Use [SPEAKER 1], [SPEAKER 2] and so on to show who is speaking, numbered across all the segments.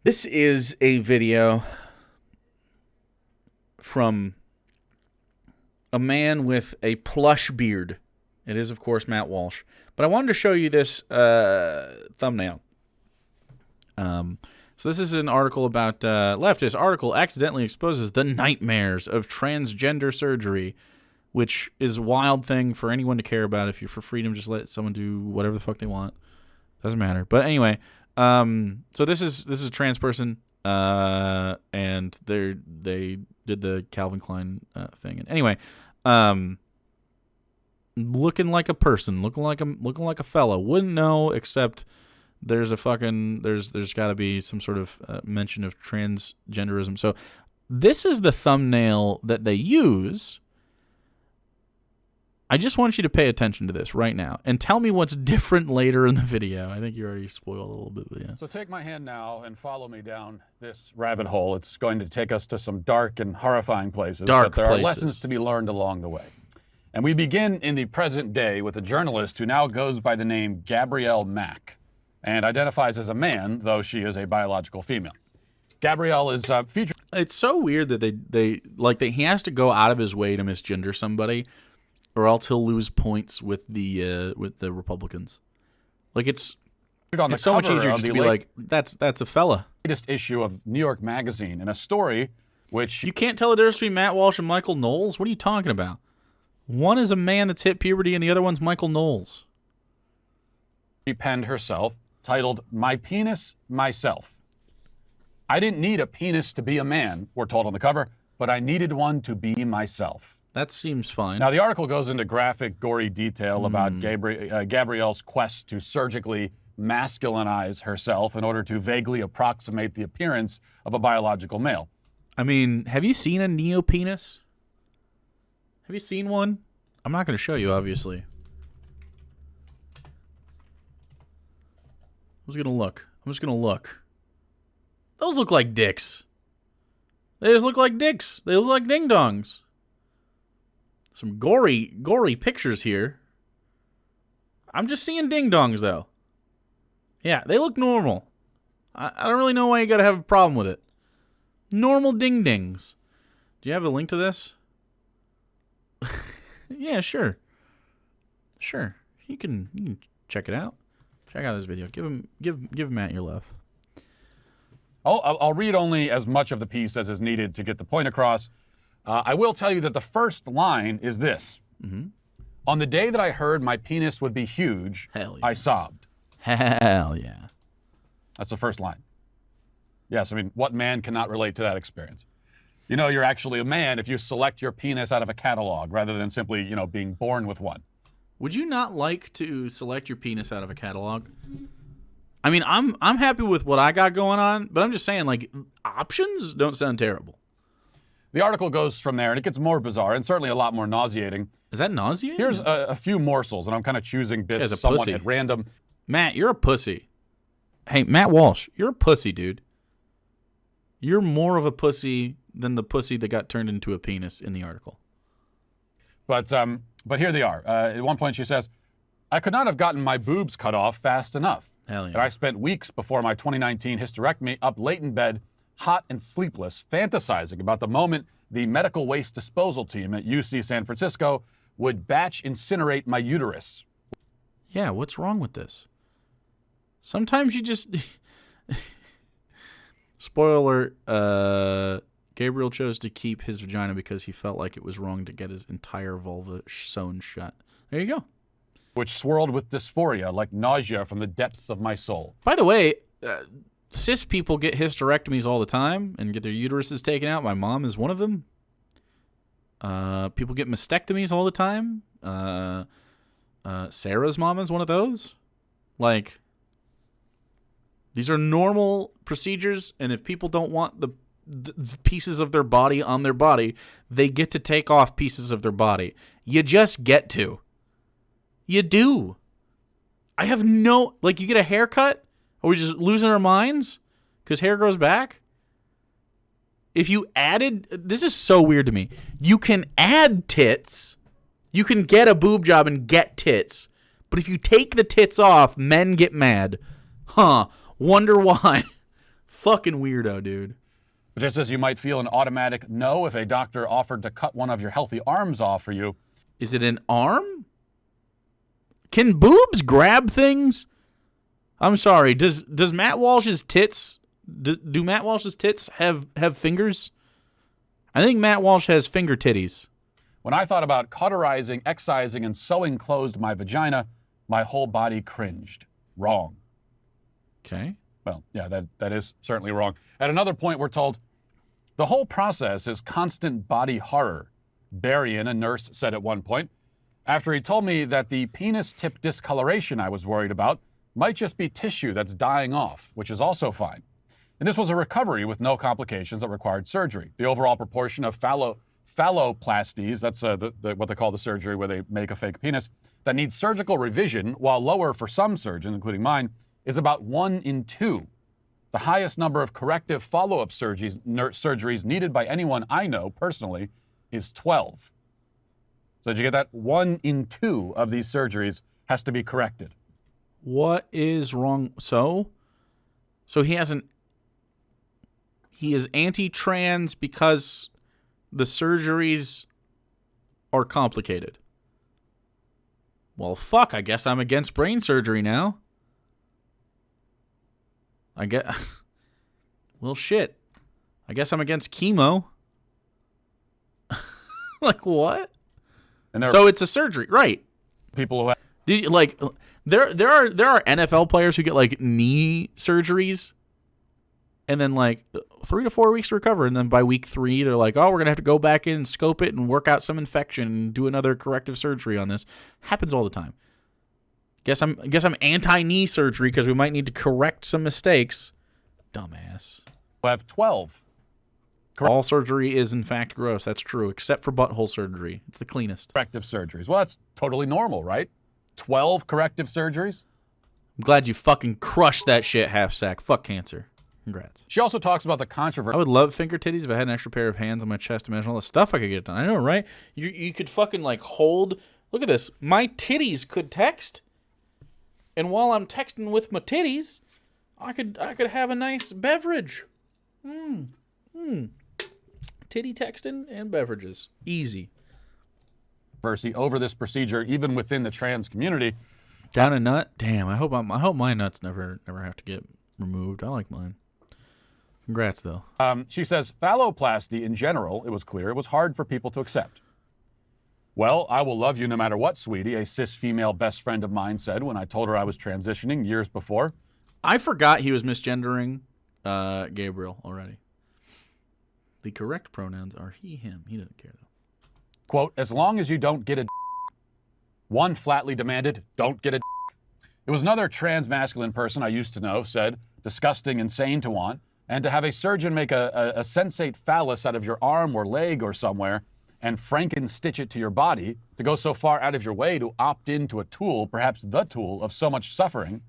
[SPEAKER 1] This is a video from a man with a plush beard. It is, of course, Matt Walsh. But I wanted to show you this thumbnail. So this is an article about leftist article accidentally exposes the nightmares of transgender surgery, which is a wild thing for anyone to care about. If you're for freedom, just let someone do whatever the fuck they want. Doesn't matter. But anyway, so this is a trans person, and they did the Calvin Klein thing. And anyway, looking like a person, looking like a fella. Wouldn't know, except there's got to be some sort of mention of transgenderism. So this is the thumbnail that they use. I just want you to pay attention to this right now and tell me what's different later in the video. I think you already spoiled a little bit, but yeah.
[SPEAKER 2] So take my hand now and follow me down this rabbit hole. It's going to take us to some dark and horrifying places. But there are lessons to be learned along the way. And we begin in the present day with a journalist who now goes by the name Gabriel Mack and identifies as a man, though she is a biological female. Gabrielle is featured.
[SPEAKER 1] It's so weird that he has to go out of his way to misgender somebody, or else he'll lose points with the Republicans. Like it's so much easier just to be like, that's a fella.
[SPEAKER 2] Latest issue of New York Magazine in a story which
[SPEAKER 1] you can't tell the difference between Matt Walsh and Michael Knowles. What are you talking about? One is a man that's hit puberty, and the other one's Michael Knowles.
[SPEAKER 2] She penned herself, titled "My Penis, Myself." I didn't need a penis to be a man, we're told on the cover, but I needed one to be myself.
[SPEAKER 1] That seems fine.
[SPEAKER 2] Now, the article goes into graphic, gory detail about Gabrielle's quest to surgically masculinize herself in order to vaguely approximate the appearance of a biological male.
[SPEAKER 1] I mean, have you seen a neopenis? Have you seen one? I'm not going to show you, obviously. I'm just going to look. Those look like dicks. They just look like dicks. They look like ding-dongs. Some gory pictures here. I'm just seeing ding-dongs, though. Yeah, they look normal. I don't really know why you got to have a problem with it. Normal ding-dings. Do you have a link to this? Yeah, sure. Sure. You can check it out. Check out this video. Give Matt your love.
[SPEAKER 2] I'll read only as much of the piece as is needed to get the point across. I will tell you that the first line is this.
[SPEAKER 1] Mm-hmm.
[SPEAKER 2] On the day that I heard my penis would be huge,
[SPEAKER 1] Hell yeah.
[SPEAKER 2] I sobbed.
[SPEAKER 1] Hell yeah.
[SPEAKER 2] That's the first line. Yes, I mean, what man cannot relate to that experience? You know you're actually a man if you select your penis out of a catalog rather than simply, being born with one.
[SPEAKER 1] Would you not like to select your penis out of a catalog? I mean, I'm happy with what I got going on, but I'm just saying, like, options don't sound terrible.
[SPEAKER 2] The article goes from there, and it gets more bizarre and certainly a lot more nauseating.
[SPEAKER 1] Is that nauseating?
[SPEAKER 2] Here's a few morsels, and I'm kind of choosing bits somewhat at random.
[SPEAKER 1] Matt, you're a pussy. Hey, Matt Walsh, you're a pussy, dude. You're more of a pussy than the pussy that got turned into a penis in the article.
[SPEAKER 2] But here they are. At one point she says, I could not have gotten my boobs cut off fast enough.
[SPEAKER 1] Hell yeah.
[SPEAKER 2] And I spent weeks before my 2019 hysterectomy up late in bed, hot and sleepless, fantasizing about the moment the medical waste disposal team at UC San Francisco would batch incinerate my uterus.
[SPEAKER 1] Yeah, what's wrong with this? Sometimes you just... Spoiler alert, Gabriel chose to keep his vagina because he felt like it was wrong to get his entire vulva sewn shut. There you go.
[SPEAKER 2] Which swirled with dysphoria like nausea from the depths of my soul.
[SPEAKER 1] By the way, cis people get hysterectomies all the time and get their uteruses taken out. My mom is one of them. People get mastectomies all the time. Sarah's mom is one of those. Like, these are normal procedures, and if people don't want the pieces of their body on their body, they get to take off pieces of their body. You just get to. You do. I have no... Like, you get a haircut? Are we just losing our minds? Because hair grows back? If you added... This is so weird to me. You can add tits. You can get a boob job and get tits. But if you take the tits off, men get mad. Huh. Wonder why. fucking weirdo, dude.
[SPEAKER 2] Just as you might feel an automatic no if a doctor offered to cut one of your healthy arms off for you.
[SPEAKER 1] Is it an arm? Can boobs grab things? I'm sorry. Does Matt Walsh's tits do Matt Walsh's tits have fingers? I think Matt Walsh has finger titties.
[SPEAKER 2] When I thought about cauterizing, excising, and sewing closed my vagina, my whole body cringed. Wrong.
[SPEAKER 1] Okay.
[SPEAKER 2] Well, yeah, that is certainly wrong. At another point, we're told, the whole process is constant body horror, Berrien, a nurse, said at one point, after he told me that the penis tip discoloration I was worried about might just be tissue that's dying off, which is also fine. And this was a recovery with no complications that required surgery. The overall proportion of phalloplasties, that's what they call the surgery where they make a fake penis, that needs surgical revision, while lower for some surgeons, including mine, is about 1 in 2. The highest number of corrective follow-up surgeries needed by anyone I know personally is 12. So did you get that? 1 in 2 of these surgeries has to be corrected.
[SPEAKER 1] What is wrong? So he is anti-trans because the surgeries are complicated. Well, fuck, I guess I'm against brain surgery now. Well, shit. I guess I'm against chemo. Like, what?
[SPEAKER 2] And
[SPEAKER 1] so it's a surgery, right?
[SPEAKER 2] People who
[SPEAKER 1] there are NFL players who get like knee surgeries, and then like 3 to 4 weeks to recover, and then by week 3 they're like, oh, we're gonna have to go back in and scope it and work out some infection and do another corrective surgery on this. Happens all the time. Guess I'm anti-knee surgery because we might need to correct some mistakes. Dumbass.
[SPEAKER 2] We have 12.
[SPEAKER 1] All surgery is in fact gross. That's true, except for butthole surgery. It's the cleanest.
[SPEAKER 2] Corrective surgeries. Well, that's totally normal, right? 12 corrective surgeries?
[SPEAKER 1] I'm glad you fucking crushed that shit, half sack. Fuck cancer. Congrats.
[SPEAKER 2] She also talks about the controversy.
[SPEAKER 1] I would love finger titties if I had an extra pair of hands on my chest. Imagine all the stuff I could get done. I know, right? You could fucking like hold. Look at this. My titties could text, and while I'm texting with my titties, I could have a nice beverage. Titty texting and beverages. Easy.
[SPEAKER 2] Over this procedure, even within the trans community.
[SPEAKER 1] Down a nut? Damn, I hope my nuts never have to get removed. I like mine. Congrats, though.
[SPEAKER 2] She says, phalloplasty in general, it was clear, it was hard for people to accept. Well, I will love you no matter what, sweetie, a cis female best friend of mine said when I told her I was transitioning years before.
[SPEAKER 1] I forgot he was misgendering Gabriel already. The correct pronouns are he, him. He doesn't care, though.
[SPEAKER 2] Quote, as long as you don't get a one flatly demanded, don't get a It was another trans masculine person I used to know said, disgusting, insane to want, and to have a surgeon make a sensate phallus out of your arm or leg or somewhere and franken-stitch it to your body, to go so far out of your way to opt into a tool, perhaps the tool of so much suffering,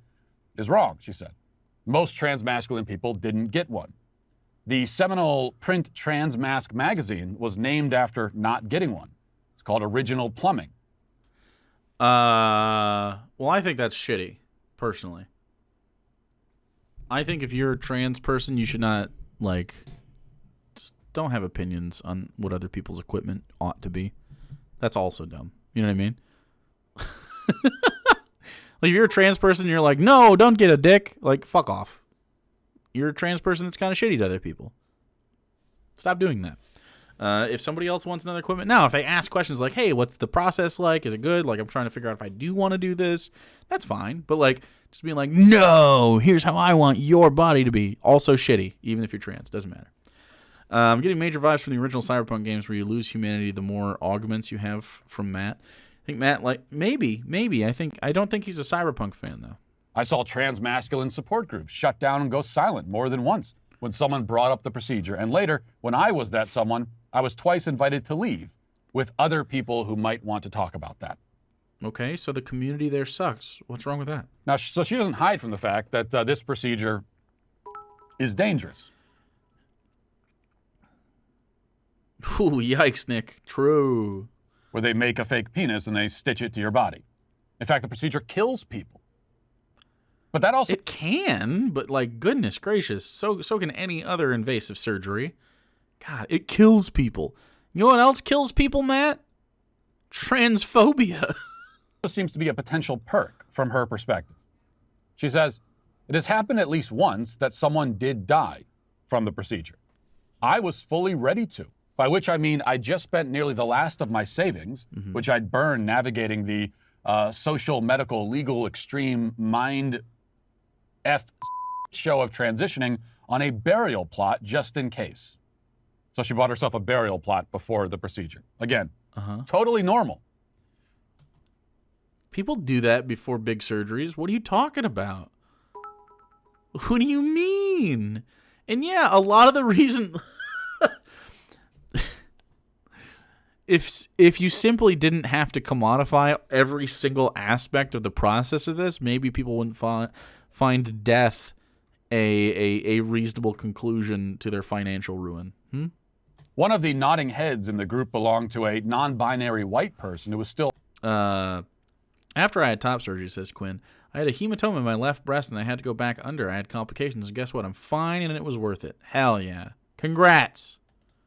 [SPEAKER 2] is wrong, she said. Most trans masculine people didn't get one. The seminal print trans mask magazine was named after not getting one. It's called Original Plumbing.
[SPEAKER 1] Well, I think that's shitty, personally. I think if you're a trans person, you should not, like, just don't have opinions on what other people's equipment ought to be. That's also dumb. You know what I mean? Like, if you're a trans person, you're like, no, don't get a dick. Like, fuck off. You're a trans person that's kind of shitty to other people. Stop doing that. If somebody else wants another equipment, now, if they ask questions like, hey, what's the process like? Is it good? Like, I'm trying to figure out if I do want to do this. That's fine. But, like, just being like, no, here's how I want your body to be. Also shitty, even if you're trans. Doesn't matter. I'm getting major vibes from the original Cyberpunk games where you lose humanity the more augments you have from Matt. I think Matt, like, maybe. I don't think he's a Cyberpunk fan, though.
[SPEAKER 2] I saw trans masculine support groups shut down and go silent more than once when someone brought up the procedure. And later, when I was that someone, I was twice invited to leave with other people who might want to talk about that.
[SPEAKER 1] Okay, so the community there sucks. What's wrong with that?
[SPEAKER 2] Now, so she doesn't hide from the fact that this procedure is dangerous.
[SPEAKER 1] Ooh, yikes, Nick. True.
[SPEAKER 2] Where they make a fake penis and they stitch it to your body. In fact, the procedure kills people. But that also...
[SPEAKER 1] It can, but like, goodness gracious, so can any other invasive surgery. God, it kills people. You know what else kills people, Matt? Transphobia.
[SPEAKER 2] seems to be a potential perk from her perspective. She says, it has happened at least once that someone did die from the procedure. I was fully ready to, by which I mean I just spent nearly the last of my savings, which I'd burned navigating the social, medical, legal, extreme mind show of transitioning on a burial plot just in case. So she bought herself a burial plot before the procedure. Again, totally normal.
[SPEAKER 1] People do that before big surgeries. What are you talking about? What do you mean? And yeah, a lot of the reason... If you simply didn't have to commodify every single aspect of the process of this, maybe people wouldn't find death a reasonable conclusion to their financial ruin.
[SPEAKER 2] One of the nodding heads in the group belonged to a non-binary white person who was still...
[SPEAKER 1] After I had top surgery, says Quinn, I had a hematoma in my left breast and I had to go back under. I had complications, and guess what? I'm fine and it was worth it. Hell yeah. Congrats.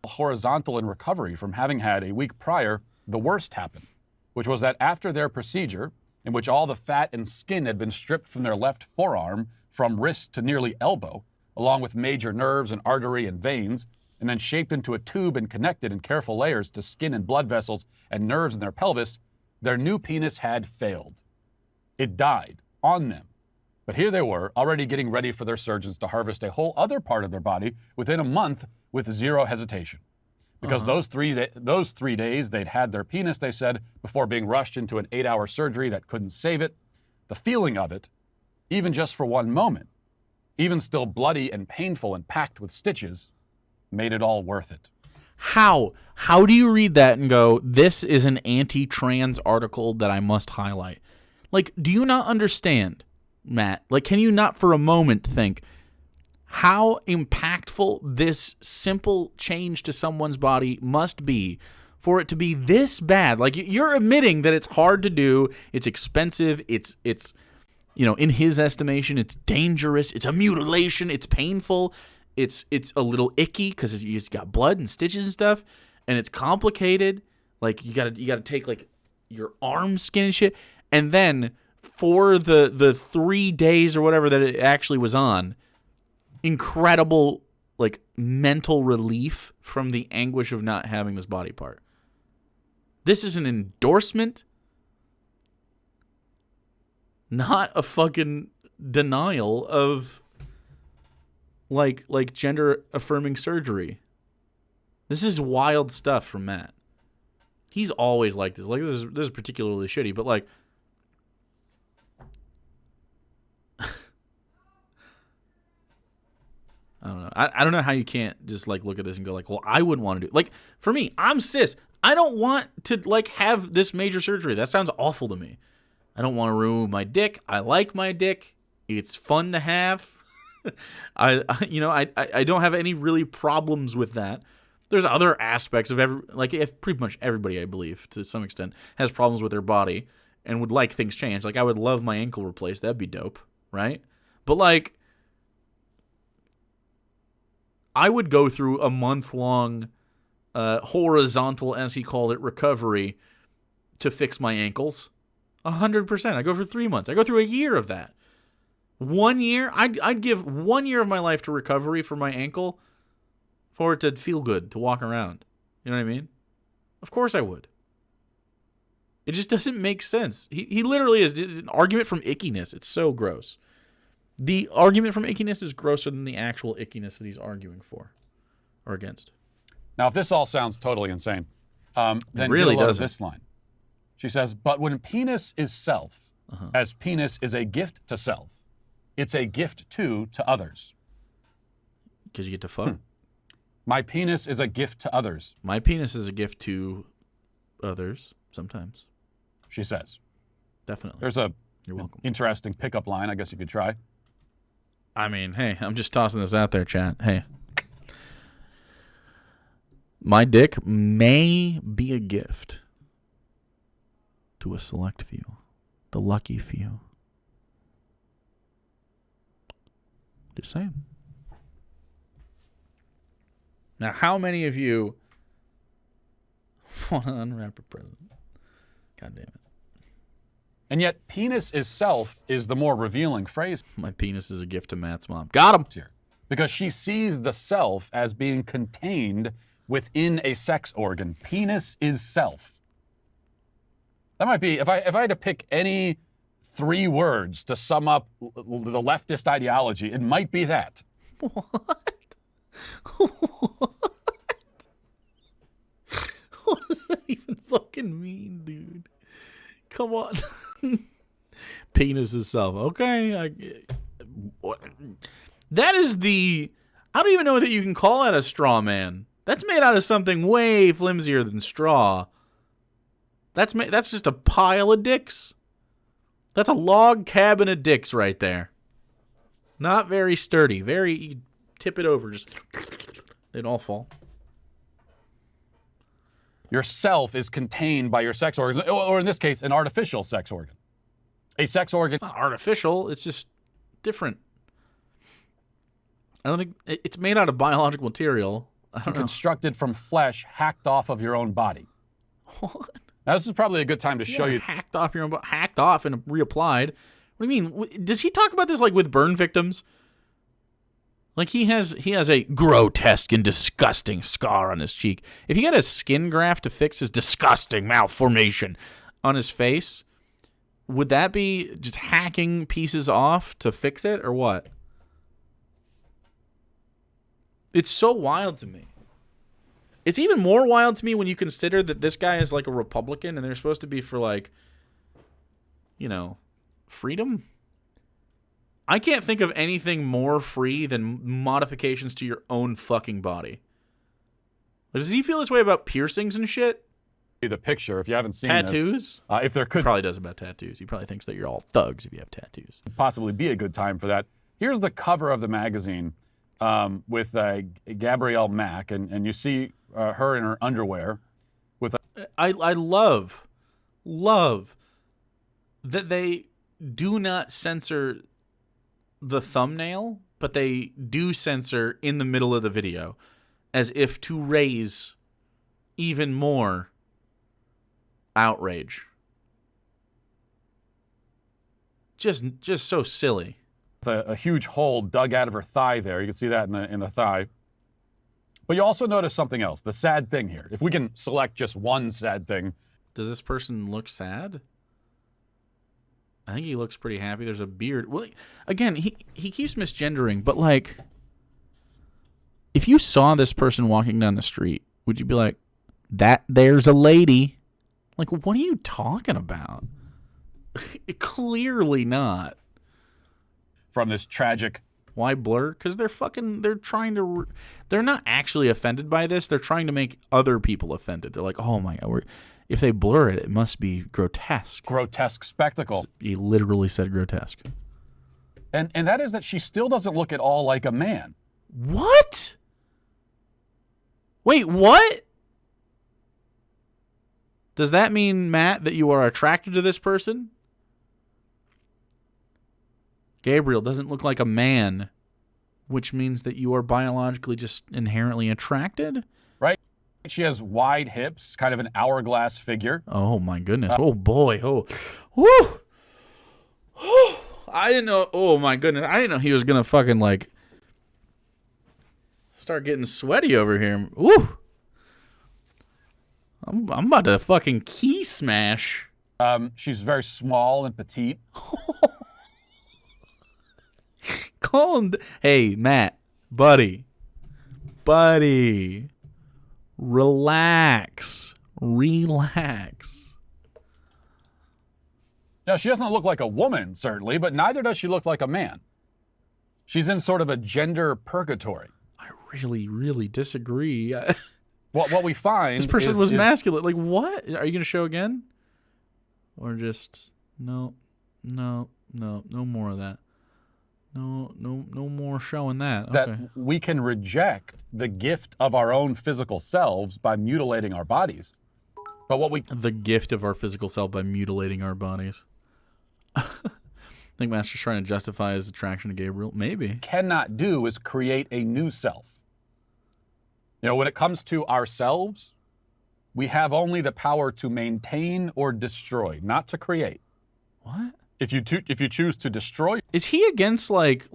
[SPEAKER 2] Horizontal in recovery from having had a week prior the worst happen, which was that after their procedure, in which all the fat and skin had been stripped from their left forearm from wrist to nearly elbow, along with major nerves and artery and veins, and then shaped into a tube and connected in careful layers to skin and blood vessels and nerves in their pelvis, their new penis had failed. It died on them. But here they were, already getting ready for their surgeons to harvest a whole other part of their body within a month with zero hesitation. Because those 3 days they'd had their penis, they said, before being rushed into an 8-hour surgery that couldn't save it, the feeling of it, even just for one moment, even still bloody and painful and packed with stitches, made it all worth it.
[SPEAKER 1] How? How do you read that and go, this is an anti-trans article that I must highlight? Like, do you not understand, Matt? Like, can you not for a moment think how impactful this simple change to someone's body must be for it to be this bad? Like, you're admitting that it's hard to do, it's expensive, it's in his estimation, it's dangerous, it's a mutilation, it's painful, it's a little icky because you just got blood and stitches and stuff, and it's complicated. Like, you gotta take like your arm skin and shit, and then for the 3 days or whatever that it actually was on, incredible like mental relief from the anguish of not having this body part. This is an endorsement, not a fucking denial of like gender affirming surgery. This is wild stuff from Matt. He's always like this. Like, this is particularly shitty, but like I don't know. I don't know how you can't just like look at this and go like, well, I wouldn't want to do it. Like, for me, I'm cis. I don't want to like have this major surgery. That sounds awful to me. I don't want to remove my dick. I like my dick. It's fun to have. I don't have any really problems with that. There's other aspects of if pretty much everybody, I believe, to some extent, has problems with their body and would like things changed. Like, I would love my ankle replaced. That'd be dope, right? But like, I would go through a month-long horizontal, as he called it, recovery to fix my ankles. 100%. I go for 3 months. I go through a year of that. 1 year? I'd give 1 year of my life to recovery for my ankle for it to feel good, to walk around. You know what I mean? Of course I would. It just doesn't make sense. He literally is an argument from ickiness. It's so gross. The argument from ickiness is grosser than the actual ickiness that he's arguing for or against.
[SPEAKER 2] Now, if this all sounds totally insane, then
[SPEAKER 1] it really does
[SPEAKER 2] this line. She says, but when penis is self, as penis is a gift to self, it's a gift too to others.
[SPEAKER 1] Because you get to fuck.
[SPEAKER 2] My penis is a gift to others.
[SPEAKER 1] My penis is a gift to others sometimes.
[SPEAKER 2] She says.
[SPEAKER 1] Definitely.
[SPEAKER 2] There's
[SPEAKER 1] You're welcome.
[SPEAKER 2] Interesting pickup line I guess you could try.
[SPEAKER 1] I mean, hey, I'm just tossing this out there, chat. Hey. My dick may be a gift to a select few. The lucky few. Just saying. Now, how many of you want to unwrap a present? God damn it.
[SPEAKER 2] And yet, penis is self is the more revealing phrase.
[SPEAKER 1] My penis is a gift to Matt's mom. Got him!
[SPEAKER 2] Here. Because she sees the self as being contained within a sex organ. Penis is self. That might be, if I had to pick any 3 words to sum up the leftist ideology, it might be that.
[SPEAKER 1] What? What? What does that even fucking mean, dude? Come on. Penis is self. Okay. That is the... I don't even know that you can call that a straw man. That's made out of something way flimsier than straw. That's just a pile of dicks. That's a log cabin of dicks right there. Not very sturdy. You tip it over, just... they'd all fall.
[SPEAKER 2] Your self is contained by your sex organs, or in this case, an artificial sex organ. A sex organ...
[SPEAKER 1] It's not artificial. It's just different. I don't think... It's made out of biological material. I don't know.
[SPEAKER 2] Constructed from flesh hacked off of your own body.
[SPEAKER 1] What?
[SPEAKER 2] Now, this is probably a good time to show you...
[SPEAKER 1] Hacked off your own body. Hacked off and reapplied. What do you mean? Does he talk about this like with burn victims? Like he has a grotesque and disgusting scar on his cheek. If he had a skin graft to fix his disgusting malformation on his face, would that be just hacking pieces off to fix it or what? It's so wild to me. It's even more wild to me when you consider that this guy is like a Republican and they're supposed to be for like, you know, freedom. I can't think of anything more free than modifications to your own fucking body. Does he feel this way about piercings and shit?
[SPEAKER 2] The picture, if you haven't seen
[SPEAKER 1] tattoos?
[SPEAKER 2] This, if there could...
[SPEAKER 1] Probably does about tattoos. He probably thinks that you're all thugs if you have tattoos.
[SPEAKER 2] Possibly be a good time for that. Here's the cover of the magazine with Gabriel Mack, and you see her in her underwear.
[SPEAKER 1] I love that they do not censor the thumbnail, but they do censor in the middle of the video as if to raise even more outrage. Just so silly.
[SPEAKER 2] A huge hole dug out of her thigh there. You can see that in the thigh. But you also notice something else. The sad thing here. If we can select just one sad thing.
[SPEAKER 1] Does this person look sad? I think he looks pretty happy. There's a beard. Well, again, he keeps misgendering, but like, if you saw this person walking down the street, would you be like, there's a lady? Like, what are you talking about? Clearly not.
[SPEAKER 2] From this tragic...
[SPEAKER 1] Why blur? Because they're not actually offended by this. They're trying to make other people offended. They're like, oh my God, if they blur it, it must be grotesque.
[SPEAKER 2] Grotesque spectacle.
[SPEAKER 1] He literally said grotesque.
[SPEAKER 2] And that is that she still doesn't look at all like a man.
[SPEAKER 1] What? Wait, what? Does that mean, Matt, that you are attracted to this person? Gabriel doesn't look like a man, which means that you are biologically just inherently attracted?
[SPEAKER 2] Right. She has wide hips, kind of an hourglass figure.
[SPEAKER 1] Oh, my goodness. Oh, boy. Oh, woo. I didn't know. Oh, my goodness. I didn't know he was going to fucking, like, start getting sweaty over here. Woo. I'm about to fucking key smash.
[SPEAKER 2] She's very small and petite.
[SPEAKER 1] Hey, Matt, buddy, relax.
[SPEAKER 2] Now, she doesn't look like a woman, certainly, but neither does she look like a man. She's in sort of a gender purgatory.
[SPEAKER 1] I really, really disagree.
[SPEAKER 2] What we find
[SPEAKER 1] this person was masculine. Like, what? Are you going to show again? Or just, no more of that. No more showing that.
[SPEAKER 2] That
[SPEAKER 1] okay.
[SPEAKER 2] We can reject the gift of our own physical selves by mutilating our bodies. But the
[SPEAKER 1] gift of our physical self by mutilating our bodies. think Master's trying to justify his attraction to Gabriel. Maybe.
[SPEAKER 2] Cannot do is create a new self. You know, when it comes to ourselves, we have only the power to maintain or destroy, not to create.
[SPEAKER 1] What?
[SPEAKER 2] If you choose to destroy,
[SPEAKER 1] is he against like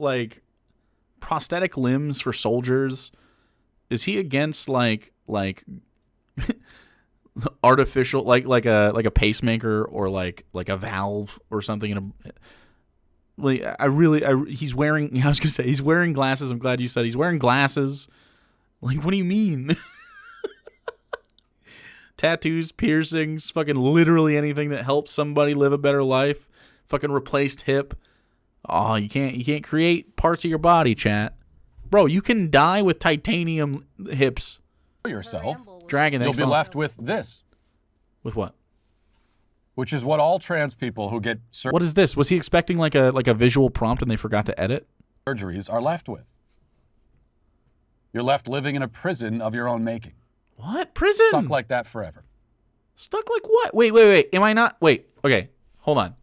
[SPEAKER 1] prosthetic limbs for soldiers? Is he against like artificial like a pacemaker or like a valve or something? He's wearing. I was gonna say he's wearing glasses. I'm glad you said he's wearing glasses. Like, what do you mean? Tattoos, piercings, fucking literally anything that helps somebody live a better life. Fucking replaced hip. Oh, you can't create parts of your body, chat. Bro, you can die with titanium hips.
[SPEAKER 2] Yourself.
[SPEAKER 1] Dragon,
[SPEAKER 2] you'll be left with this.
[SPEAKER 1] With what?
[SPEAKER 2] Which is what all trans people who get
[SPEAKER 1] What is this? Was he expecting like a visual prompt and they forgot to edit?
[SPEAKER 2] Surgeries are left with. You're left living in a prison of your own making.
[SPEAKER 1] What? Prison?
[SPEAKER 2] Stuck like that forever.
[SPEAKER 1] Stuck like what? Wait. Am I not? Wait. Okay. Hold on.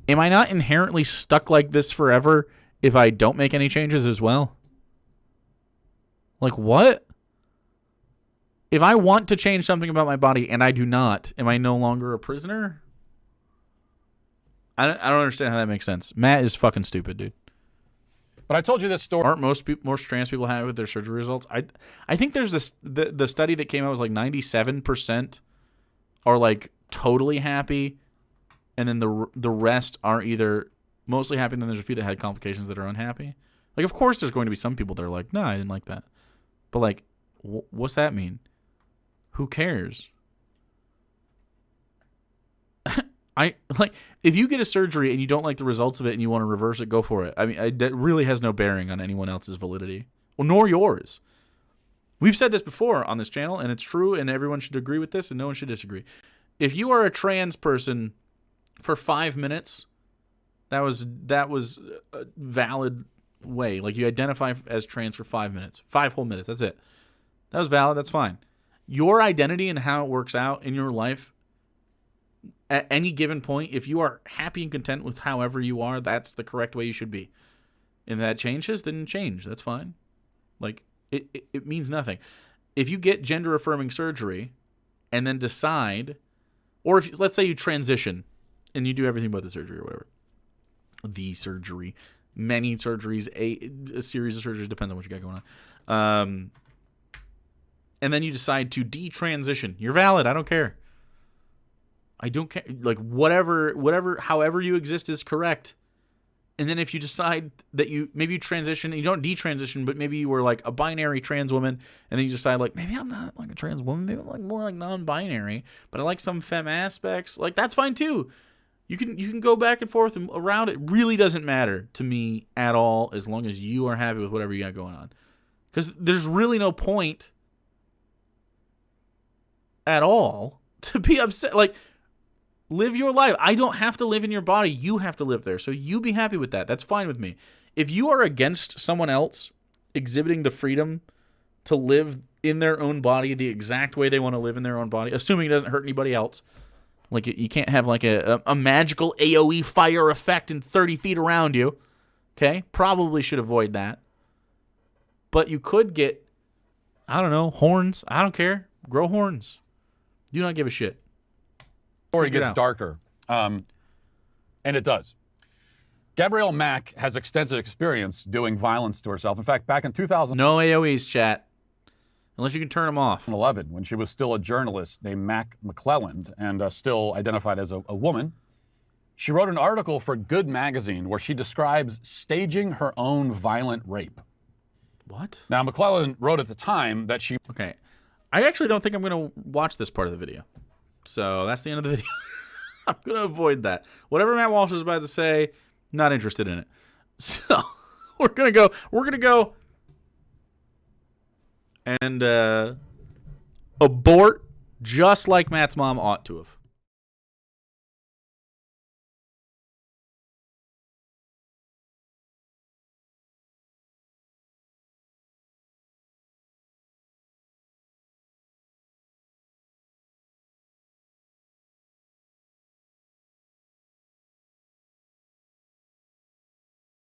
[SPEAKER 1] Am I not inherently stuck like this forever if I don't make any changes as well? Like what? If I want to change something about my body and I do not, am I no longer a prisoner? I don't understand how that makes sense. Matt is fucking stupid, dude.
[SPEAKER 2] But I told you this story.
[SPEAKER 1] Aren't most trans people happy with their surgery results? I think there's this the study that came out was like 97% are like totally happy, and then the rest are either mostly happy, and then there's a few that had complications that are unhappy. Like, of course, there's going to be some people that are like, no, I didn't like that. But like, what's that mean? Who cares? If you get a surgery and you don't like the results of it and you want to reverse it, go for it. I mean, that really has no bearing on anyone else's validity, well, nor yours. We've said this before on this channel, and it's true, and everyone should agree with this, and no one should disagree. If you are a trans person for 5 minutes, that was a valid way. Like, you identify as trans for 5 minutes, 5 whole minutes. That's it. That was valid. That's fine. Your identity and how it works out in your life. At any given point, if you are happy and content with however you are, that's the correct way you should be. And if that changes, then change. That's fine. Like, it means nothing. If you get gender-affirming surgery and then decide, or if let's say you transition and you do everything but the surgery or whatever. The surgery. Many surgeries, a series of surgeries, depends on what you got going on. And then you decide to detransition. You're valid. I don't care. I don't care. Like, whatever, however you exist is correct. And then if you decide that maybe you transition, and you don't detransition, but maybe you were like a binary trans woman, and then you decide like, maybe I'm not like a trans woman, maybe I'm like more like non-binary, but I like some femme aspects. Like, that's fine too. You can go back and forth and around. It really doesn't matter to me at all as long as you are happy with whatever you got going on. Because there's really no point at all to be upset. Like, live your life. I don't have to live in your body. You have to live there. So you be happy with that. That's fine with me. If you are against someone else exhibiting the freedom to live in their own body the exact way they want to live in their own body, assuming it doesn't hurt anybody else, like you can't have like a magical AoE fire effect in 30 feet around you, okay? Probably should avoid that. But you could get, I don't know, horns. I don't care. Grow horns. Do not give a shit.
[SPEAKER 2] Story gets darker, and it does. Gabriel Mack has extensive experience doing violence to herself. In fact, back in 2011,
[SPEAKER 1] no AoEs, chat, unless you can turn them off.
[SPEAKER 2] When she was still a journalist named Mac McClelland and still identified as a woman, she wrote an article for Good Magazine where she describes staging her own violent rape.
[SPEAKER 1] What?
[SPEAKER 2] Now, McClelland wrote at the time that she...
[SPEAKER 1] Okay. I actually don't think I'm going to watch this part of the video. So that's the end of the video. I'm going to avoid that. Whatever Matt Walsh is about to say, not interested in it. So we're going to go and abort just like Matt's mom ought to have.